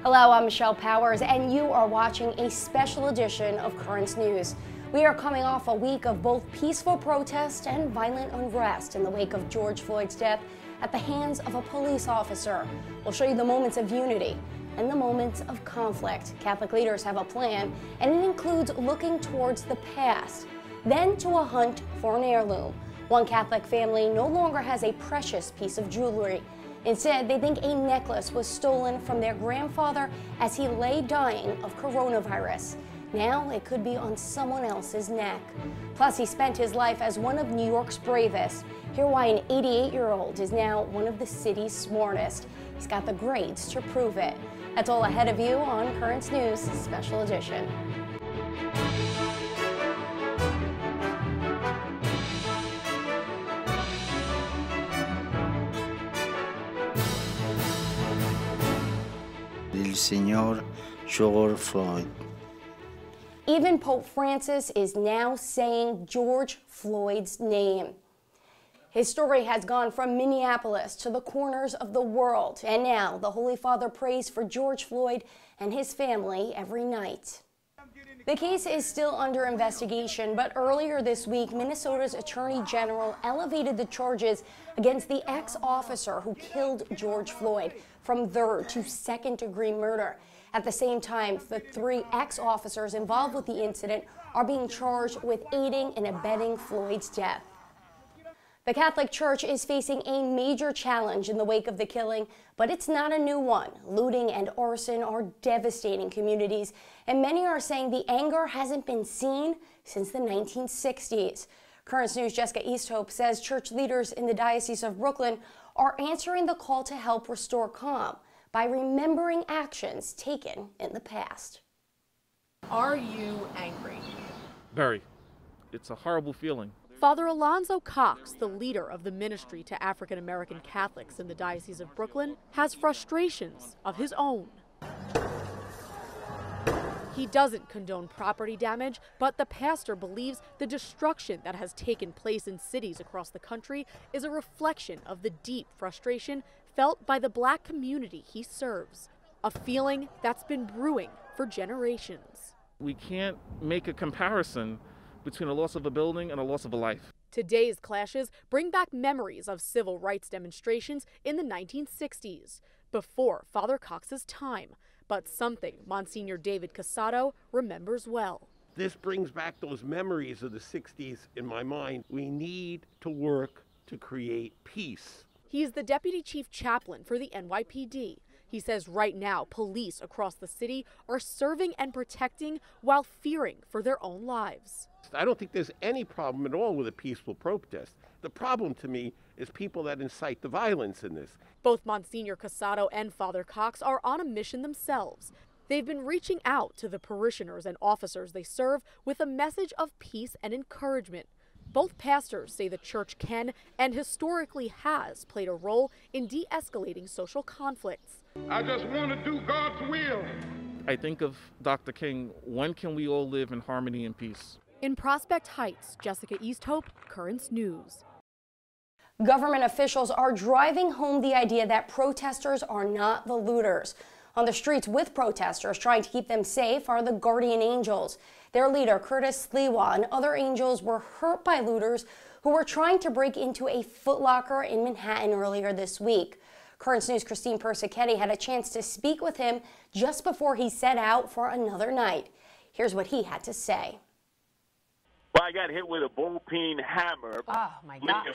Hello, I'm Michelle Powers, and you are watching a special edition of Currents News. We are coming off a week of both peaceful protest and violent unrest in the wake of George Floyd's death at the hands of a police officer. We'll show you the moments of unity and the moments of conflict. Catholic leaders have a plan, and it includes looking towards the past, then to a hunt for an heirloom. One Catholic family no longer has a precious piece of jewelry. Instead, they think a necklace was stolen from their grandfather as he lay dying of coronavirus. Now it could be on someone else's neck. Plus, he spent his life as one of New York's bravest. Hear why an 88-year-old is now one of the city's smartest. He's got the grades to prove it. That's all ahead of you on Currents News Special Edition. El Señor George Floyd. Even Pope Francis is now saying George Floyd's name. His story has gone from Minneapolis to the corners of the world, and now the Holy Father prays for George Floyd and his family every night. The case is still under investigation, but earlier this week, Minnesota's Attorney General elevated the charges against the ex-officer who killed George Floyd from third to second-degree murder. At the same time, the three ex-officers involved with the incident are being charged with aiding and abetting Floyd's death. The Catholic Church is facing a major challenge in the wake of the killing, but it's not a new one. Looting and arson are devastating communities, and many are saying the anger hasn't been seen since the 1960s. Currents News' Jessica Easthope says church leaders in the Diocese of Brooklyn are answering the call to help restore calm by remembering actions taken in the past. Are you angry? Very. It's a horrible feeling. Father Alonzo Cox, the leader of the ministry to African American Catholics in the Diocese of Brooklyn, has frustrations of his own. He doesn't condone property damage, but the pastor believes the destruction that has taken place in cities across the country is a reflection of the deep frustration felt by the Black community he serves, a feeling that's been brewing for generations. We can't make a comparison between a loss of a building and a loss of a life. Today's clashes bring back memories of civil rights demonstrations in the 1960s, before Father Cox's time, but something Monsignor David Casado remembers well. This brings back those memories of the 60s in my mind. We need to work to create peace. He's the deputy chief chaplain for the NYPD. He says right now police across the city are serving and protecting while fearing for their own lives. I don't think there's any problem at all with a peaceful protest. The problem to me is people that incite the violence in this. Both Monsignor Casado and Father Cox are on a mission themselves. They've been reaching out to the parishioners and officers they serve with a message of peace and encouragement. Both pastors say the church can and historically has played a role in de-escalating social conflicts. I just want to do God's will. I think of Dr. King, when can we all live in harmony and peace? In Prospect Heights, Jessica Easthope, Currents News. Government officials are driving home the idea that protesters are not the looters. On the streets with protesters trying to keep them safe are the Guardian Angels. Their leader, Curtis Sliwa, and other angels were hurt by looters who were trying to break into a Foot Locker in Manhattan earlier this week. Currents News' Christine Persichetti had a chance to speak with him just before he set out for another night. Here's what he had to say. Well, I got hit with a ball-peen hammer. Oh, my gosh.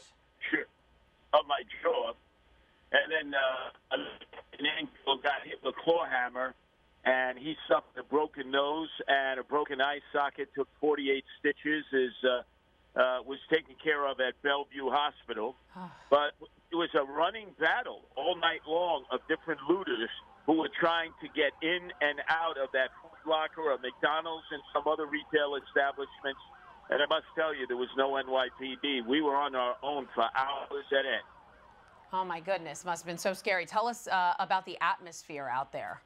Of my jaw. And then an angel got hit with a claw hammer, and he suffered a broken nose and a broken eye socket, took 48 stitches, was taken care of at Bellevue Hospital. But it was a running battle all night long of different looters who were trying to get in and out of that Foot Locker or McDonald's and some other retail establishments. And I must tell you, there was no NYPD. We were on our own for hours at end. Oh, my goodness. Must have been so scary. Tell us about the atmosphere out there.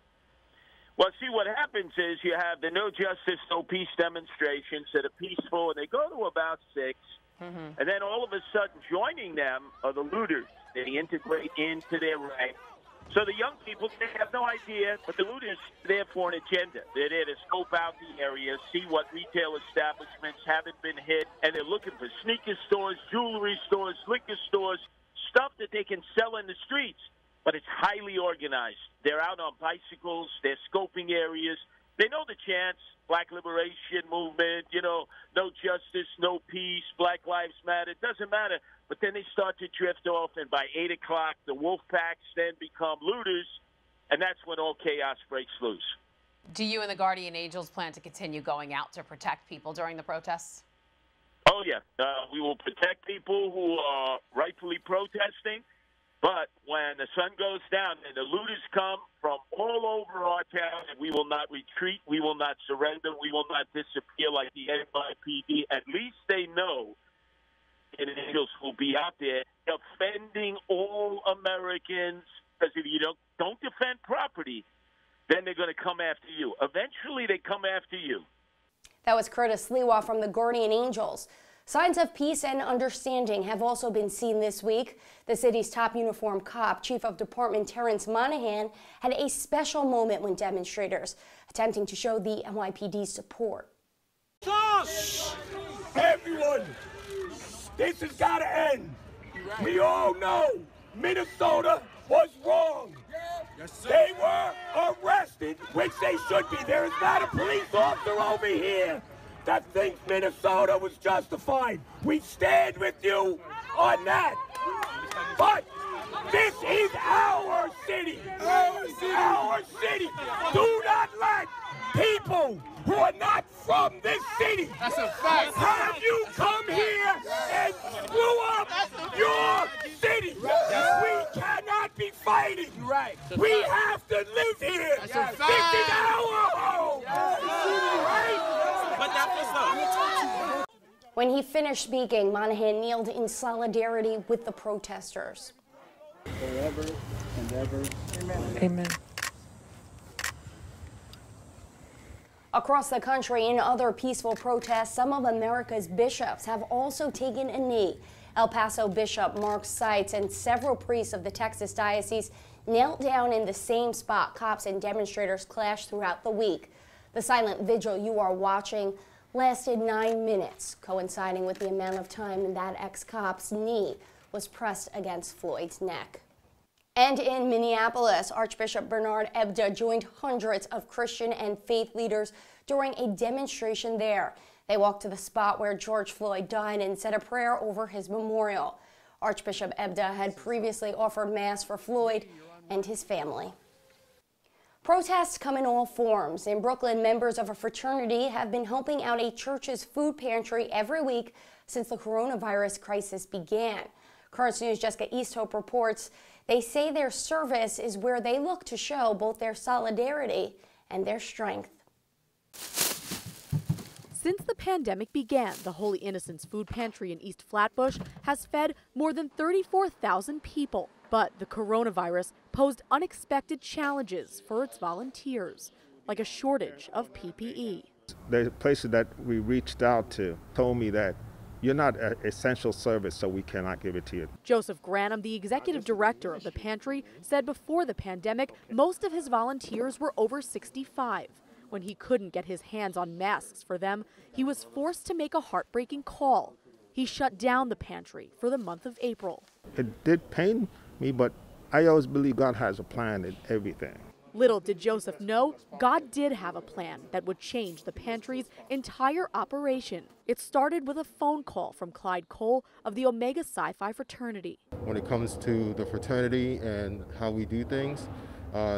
Well, see, what happens is you have the No Justice, No Peace demonstrations that are peaceful, and they go to about 6. And then all of a sudden joining them are the looters. They integrate into their ranks. So the young people, they have no idea, but the looters are there for an agenda. They're there to scope out the area, see what retail establishments haven't been hit, and they're looking for sneaker stores, jewelry stores, liquor stores, stuff that they can sell in the streets. But it's highly organized. They're out on bicycles. They're scoping areas. They know the chants, Black Liberation Movement, no justice, no peace, Black Lives Matter. It doesn't matter. But then they start to drift off, and by 8 o'clock, the wolf packs then become looters, and that's when all chaos breaks loose. Do you and the Guardian Angels plan to continue going out to protect people during the protests? Oh, yeah. We will protect people who are rightfully protesting. But when the sun goes down and the looters come from all over our town, and we will not retreat, we will not surrender, we will not disappear like the NYPD. At least they know and angels will be out there defending all Americans, because if you don't defend property, then they're going to come after you. Eventually, they come after you. That was Curtis Lewa from the Guardian Angels. Signs of peace and understanding have also been seen this week. The city's top uniformed cop, Chief of Department Terrence Monahan, had a special moment when demonstrators attempting to show the NYPD's support. Everyone, this has got to end. We all know Minnesota was wrong. They were arrested, which they should be. There is not a police officer over here that thinks Minnesota was justified. We stand with you on that. But this is our city. Our city. Do not let people who are not from this city have you come here and screw up your city. We cannot be fighting. We have to live here. This is our home. When he finished speaking, Monahan kneeled in solidarity with the protesters. Forever and ever. Amen. Amen. Across the country, in other peaceful protests, some of America's bishops have also taken a knee. El Paso Bishop Mark Seitz and several priests of the Texas diocese knelt down in the same spot cops and demonstrators clashed throughout the week. The silent vigil you are watching lasted 9 minutes, coinciding with the amount of time that ex-cop's knee was pressed against Floyd's neck. And in Minneapolis, Archbishop Bernard Ebda joined hundreds of Christian and faith leaders during a demonstration there. They walked to the spot where George Floyd died and said a prayer over his memorial. Archbishop Ebda had previously offered Mass for Floyd and his family. Protests come in all forms. In Brooklyn, members of a fraternity have been helping out a church's food pantry every week since the coronavirus crisis began. Currents News' Jessica Easthope reports they say their service is where they look to show both their solidarity and their strength. Since the pandemic began, the Holy Innocents Food Pantry in East Flatbush has fed more than 34,000 people. But the coronavirus posed unexpected challenges for its volunteers, like a shortage of PPE. The places that we reached out to told me that you're not an essential service, so we cannot give it to you. Joseph Granum, the executive director of the pantry, said before the pandemic, most of his volunteers were over 65. When he couldn't get his hands on masks for them, he was forced to make a heartbreaking call. He shut down the pantry for the month of April. It did pain me, but I always believe God has a plan in everything. Little did Joseph know, God did have a plan that would change the pantry's entire operation. It started with a phone call from Clyde Cole of the Omega Psi Phi fraternity. When it comes to the fraternity and how we do things,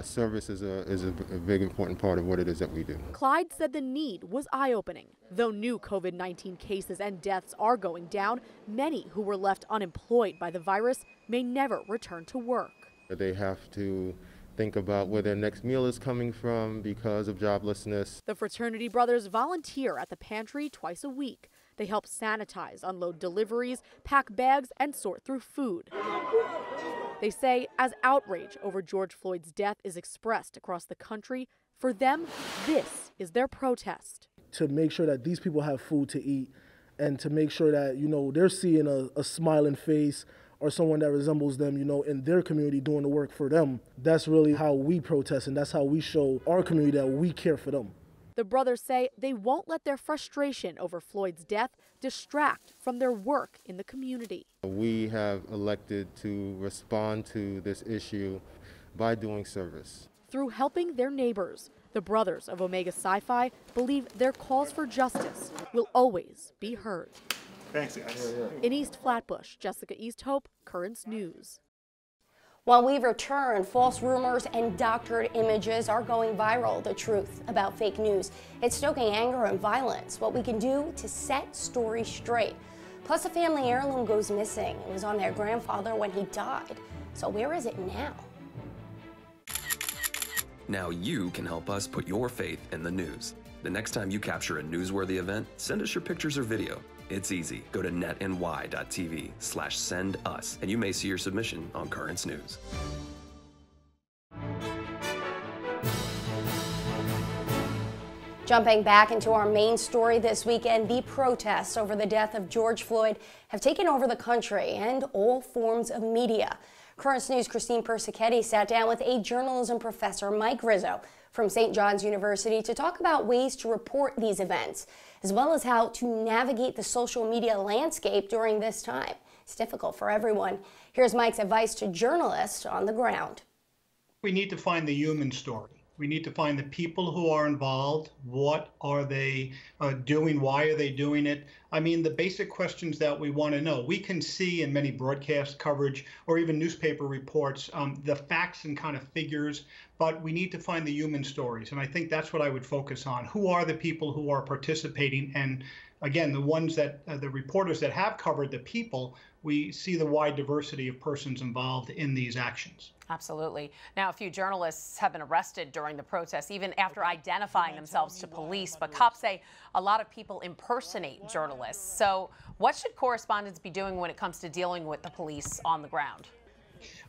service is a big important part of what it is that we do. Clyde said the need was eye-opening. Though new COVID-19 cases and deaths are going down, many who were left unemployed by the virus may never return to work. They have to think about where their next meal is coming from because of joblessness. The fraternity brothers volunteer at the pantry twice a week. They help sanitize, unload deliveries, pack bags, and sort through food. They say as outrage over George Floyd's death is expressed across the country, for them, this is their protest. To make sure that these people have food to eat and to make sure that, they're seeing a smiling face or someone that resembles them, in their community doing the work for them. That's really how we protest, and that's how we show our community that we care for them. The brothers say they won't let their frustration over Floyd's death distract from their work in the community. We have elected to respond to this issue by doing service. Through helping their neighbors, the brothers of Omega Sci-Fi believe their calls for justice will always be heard. Thanks, guys. In East Flatbush, Jessica Easthope, Currents News. While we return, false rumors and doctored images are going viral. The truth about fake news. It's stoking anger and violence. What we can do to set stories straight. Plus, a family heirloom goes missing. It was on their grandfather when he died. So where is it now? Now you can help us put your faith in the news. The next time you capture a newsworthy event, send us your pictures or video. It's easy. Go to netny.tv/send us, and you may see your submission on Currents News. Jumping back into our main story this weekend, the protests over the death of George Floyd have taken over the country and all forms of media. Currents News' Christine Persichetti sat down with a journalism professor, Mike Rizzo, from St. John's University to talk about ways to report these events, as well as how to navigate the social media landscape during this time. It's difficult for everyone. Here's Mike's advice to journalists on the ground. We need to find the human story. We need to find the people who are involved. What are they doing? Why are they doing it? I mean, the basic questions that we want to know. We can see in many broadcast coverage or even newspaper reports the facts and kind of figures, but we need to find the human stories. And I think that's what I would focus on. Who are the people who are participating? And again, the ones that the reporters that have covered the people, we see the wide diversity of persons involved in these actions. Absolutely. Now, a few journalists have been arrested during the protests, even after identifying themselves to police. But cops say a lot of people impersonate journalists. So what should correspondents be doing when it comes to dealing with the police on the ground?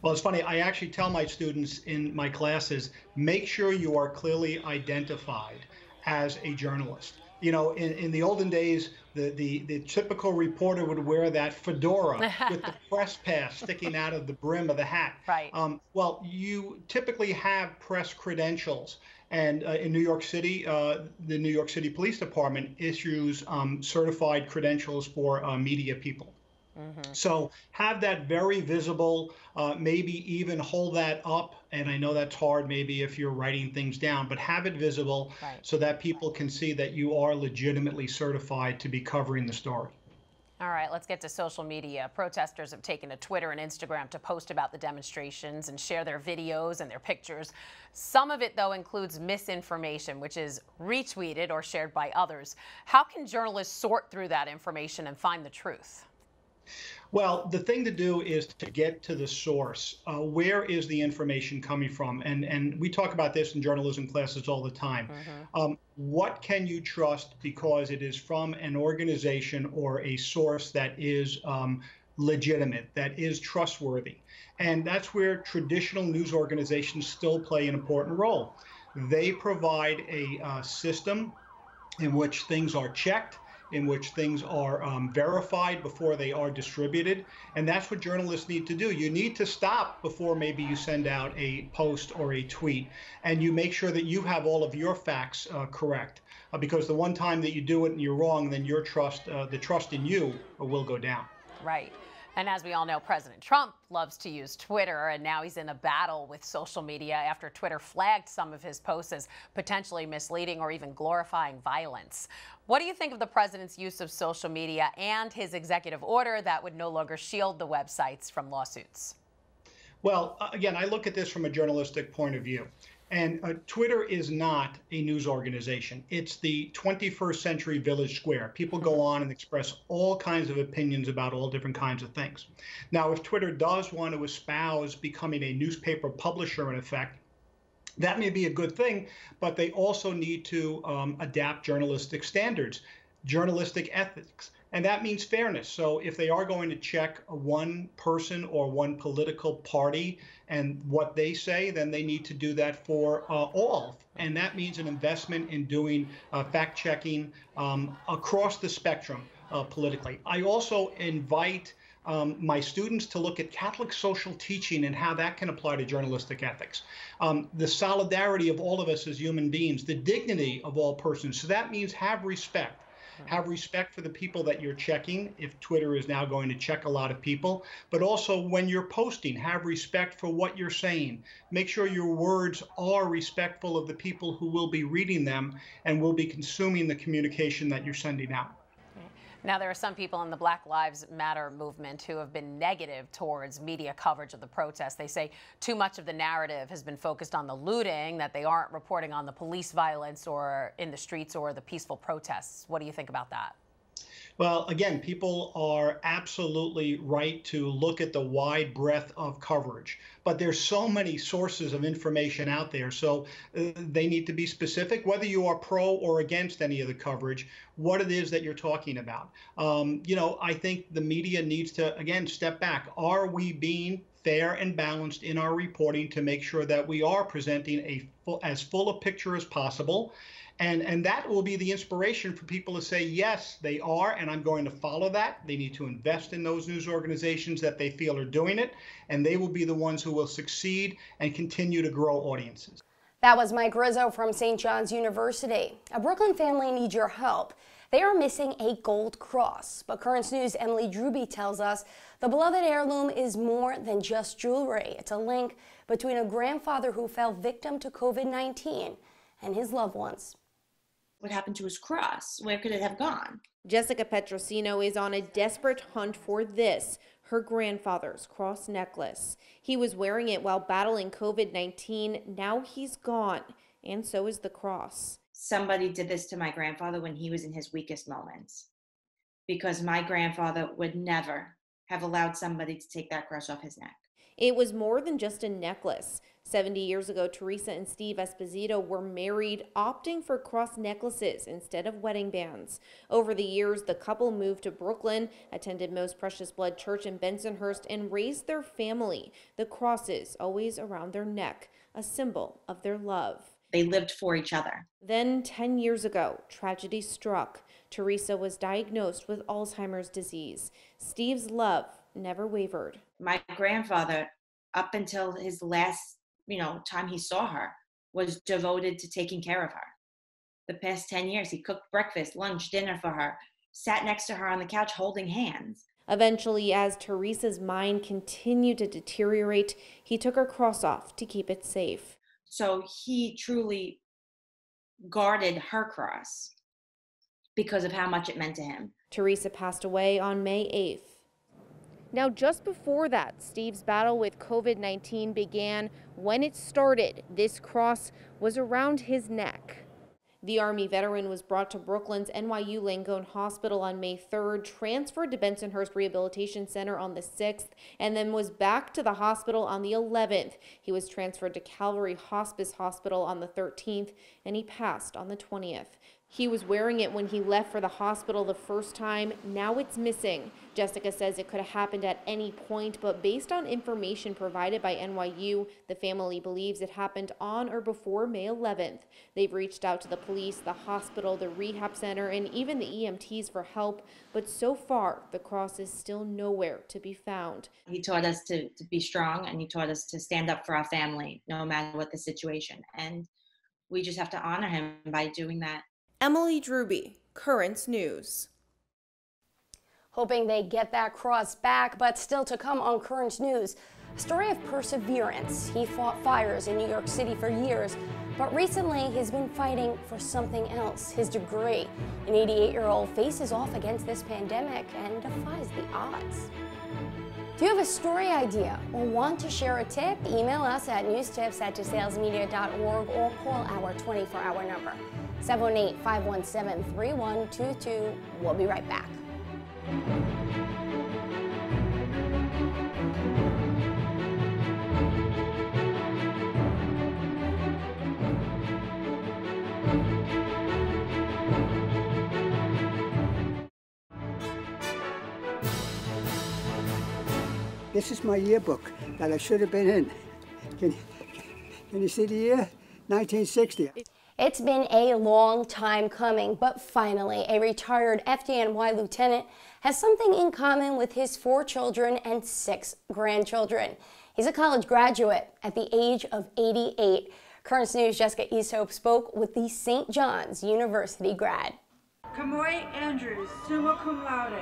Well, it's funny. I actually tell my students in my classes, make sure you are clearly identified as a journalist. You know, in the olden days, the typical reporter would wear that fedora with the press pass sticking out of the brim of the hat. Right. Well, you typically have press credentials. And in New York City, the New York City Police Department issues certified credentials for media people. Mm-hmm. So have that very visible, maybe even hold that up. And I know that's hard maybe if you're writing things down, but have it visible so that people can see that you are legitimately certified to be covering the story. All right, let's get to social media. Protesters have taken to Twitter and Instagram to post about the demonstrations and share their videos and their pictures. Some of it, though, includes misinformation, which is retweeted or shared by others. How can journalists sort through that information and find the truth? Well, the thing to do is to get to the source. Where is the information coming from? And we talk about this in journalism classes all the time. Mm-hmm. What can you trust because it is from an organization or a source that is legitimate, that is trustworthy? And that's where traditional news organizations still play an important role. They provide a system in which things are checked, in which things are verified before they are distributed. And that's what journalists need to do. You need to stop before maybe you send out a post or a tweet, and you make sure that you have all of your facts correct. Because the one time that you do it and you're wrong, then your trust, the trust in you will go down. Right. And as we all know, President Trump loves to use Twitter, and now he's in a battle with social media after Twitter flagged some of his posts as potentially misleading or even glorifying violence. What do you think of the president's use of social media and his executive order that would no longer shield the websites from lawsuits? Well, again, I look at this from a journalistic point of view. And Twitter is not a news organization. It's the 21st century village square. People go on and express all kinds of opinions about all different kinds of things. Now, if Twitter does want to espouse becoming a newspaper publisher, in effect, that may be a good thing, but they also need to adapt journalistic standards, journalistic ethics. And that means fairness. So if they are going to check one person or one political party and what they say, then they need to do that for all. And that means an investment in doing fact checking across the spectrum politically. I also invite my students to look at Catholic social teaching and how that can apply to journalistic ethics. The solidarity of all of us as human beings, the dignity of all persons. So that means have respect. Have respect for the people that you're checking, if Twitter is now going to check a lot of people, but also when you're posting, have respect for what you're saying. Make sure your words are respectful of the people who will be reading them and will be consuming the communication that you're sending out. Now, there are some people in the Black Lives Matter movement who have been negative towards media coverage of the protests. They say too much of the narrative has been focused on the looting, that they aren't reporting on the police violence or in the streets or the peaceful protests. What do you think about that? Well, again, people are absolutely right to look at the wide breadth of coverage, but there's so many sources of information out there. So they need to be specific, whether you are pro or against any of the coverage, what it is that you're talking about. I think the media needs to, again, step back. Are we being fair and balanced in our reporting to make sure that we are presenting as full a picture as possible? And that will be the inspiration for people to say, yes, they are, and I'm going to follow that. They need to invest in those news organizations that they feel are doing it, and they will be the ones who will succeed and continue to grow audiences. That was Mike Rizzo from St. John's University. A Brooklyn family needs your help. They are missing a gold cross, but Currents News' Emily Druby tells us the beloved heirloom is more than just jewelry. It's a link between a grandfather who fell victim to COVID-19 and his loved ones. What happened to his cross? Where could it have gone? Jessica Petrosino is on a desperate hunt for this, her grandfather's cross necklace. He was wearing it while battling COVID-19. Now he's gone, and so is the cross. Somebody did this to my grandfather when he was in his weakest moments, because my grandfather would never have allowed somebody to take that cross off his neck. It was more than just a necklace. 70 years ago, Teresa and Steve Esposito were married, opting for cross necklaces instead of wedding bands. Over the years, the couple moved to Brooklyn, attended Most Precious Blood Church in Bensonhurst, and raised their family. The crosses always around their neck, a symbol of their love. They lived for each other. Then 10 years ago, tragedy struck. Teresa was diagnosed with Alzheimer's disease. Steve's love never wavered. My grandfather, up until his last, time he saw her, was devoted to taking care of her. The past 10 years, he cooked breakfast, lunch, dinner for her, sat next to her on the couch holding hands. Eventually, as Teresa's mind continued to deteriorate, he took her cross off to keep it safe. So he truly guarded her cross because of how much it meant to him. Teresa passed away on May 8th. Now, just before that, Steve's battle with COVID-19 began. When it started, this cross was around his neck. The Army veteran was brought to Brooklyn's NYU Langone Hospital on May 3rd, transferred to Bensonhurst Rehabilitation Center on the 6th, and then was back to the hospital on the 11th. He was transferred to Calvary Hospice Hospital on the 13th, and he passed on the 20th. He was wearing it when he left for the hospital the first time. Now it's missing. Jessica says it could have happened at any point, but based on information provided by NYU, the family believes it happened on or before May 11th. They've reached out to the police, the hospital, the rehab center, and even the EMTs for help, but so far, the cross is still nowhere to be found. He taught us to be strong, and he taught us to stand up for our family, no matter what the situation. And we just have to honor him by doing that. Emily Druby, Currents News. Hoping they get that cross back, but still to come on Currents News. A story of perseverance. He fought fires in New York City for years, but recently he's been fighting for something else, his degree. An 88-year-old faces off against this pandemic and defies the odds. Do you have a story idea or want to share a tip? Email us at newstips@desalesmedia.org or call our 24-hour number, 718-517-3122. We'll be right back. This is my yearbook that I should have been in. Can you see the year? 1960. It's been a long time coming, but finally, a retired FDNY lieutenant has something in common with his 4 children and 6 grandchildren. He's a college graduate at the age of 88. Currents News' Jessica Easthope spoke with the St. John's University grad. Kamoy Andrews, summa cum laude.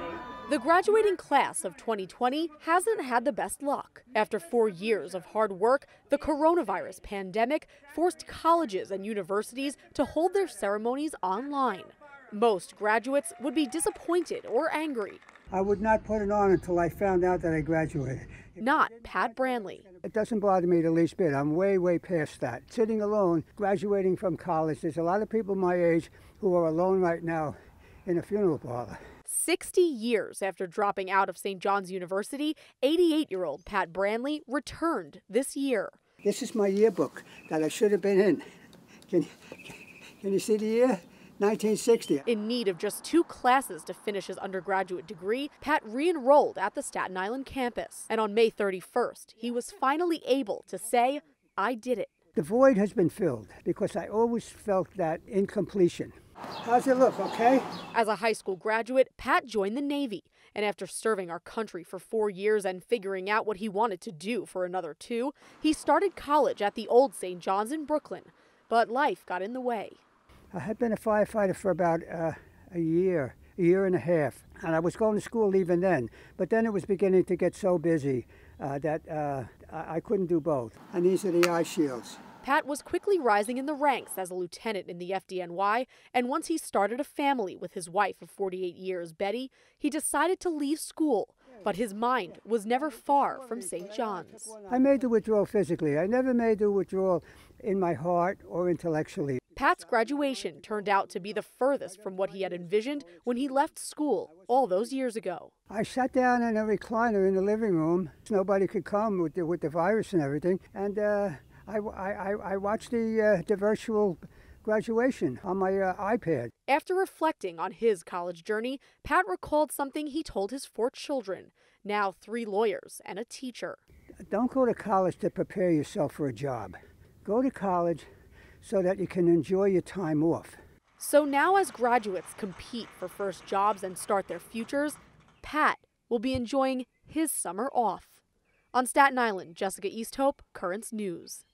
The graduating class of 2020 hasn't had the best luck. After 4 years of hard work, the coronavirus pandemic forced colleges and universities to hold their ceremonies online. Most graduates would be disappointed or angry. I would not put it on until I found out that I graduated. Not Pat Branley. It doesn't bother me the least bit. I'm way, way past that. Sitting alone, graduating from college, there's a lot of people my age who are alone right now in a funeral parlor. 60 years after dropping out of St. John's University, 88-year-old Pat Branley returned this year. This is my yearbook that I should have been in. Can you see the year? 1960. In need of just 2 classes to finish his undergraduate degree, Pat re-enrolled at the Staten Island campus. And on May 31st, he was finally able to say, "I did it." The void has been filled because I always felt that incompletion. How's it look, okay? As a high school graduate, Pat joined the Navy. And after serving our country for 4 years and figuring out what he wanted to do for another 2, he started college at the old St. John's in Brooklyn. But life got in the way. I had been a firefighter for about a year and a half. And I was going to school even then. But then it was beginning to get so busy that I couldn't do both. And these are the eye shields. Pat was quickly rising in the ranks as a lieutenant in the FDNY, and once he started a family with his wife of 48 years, Betty, he decided to leave school. But his mind was never far from St. John's. I made the withdrawal physically. I never made the withdrawal in my heart or intellectually. Pat's graduation turned out to be the furthest from what he had envisioned when he left school all those years ago. I sat down in a recliner in the living room. Nobody could come with the virus and everything. And I watched the virtual graduation on my iPad. After reflecting on his college journey, Pat recalled something he told his 4 children, now 3 lawyers and a teacher. Don't go to college to prepare yourself for a job. Go to college so that you can enjoy your time off. So now as graduates compete for first jobs and start their futures, Pat will be enjoying his summer off. On Staten Island, Jessica Easthope, Currents News.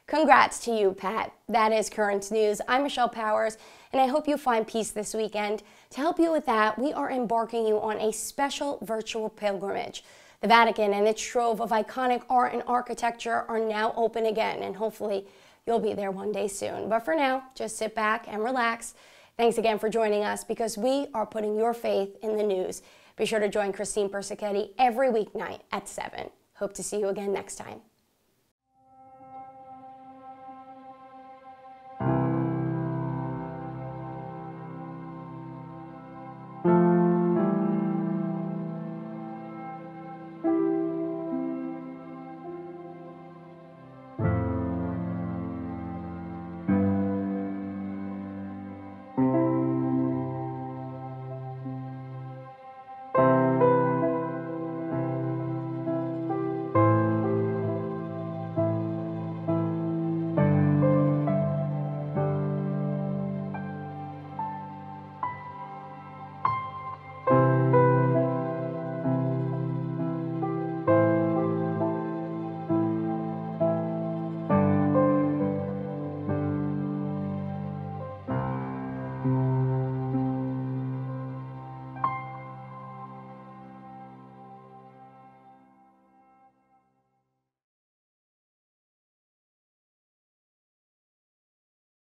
Congrats to you, Pat. That is Currents News. I'm Michelle Powers, and I hope you find peace this weekend. To help you with that, we are embarking you on a special virtual pilgrimage. The Vatican and its trove of iconic art and architecture are now open again, and hopefully you'll be there one day soon. But for now, just sit back and relax. Thanks again for joining us, because we are putting your faith in the news. Be sure to join Christine Persichetti every weeknight at 7. Hope to see you again next time.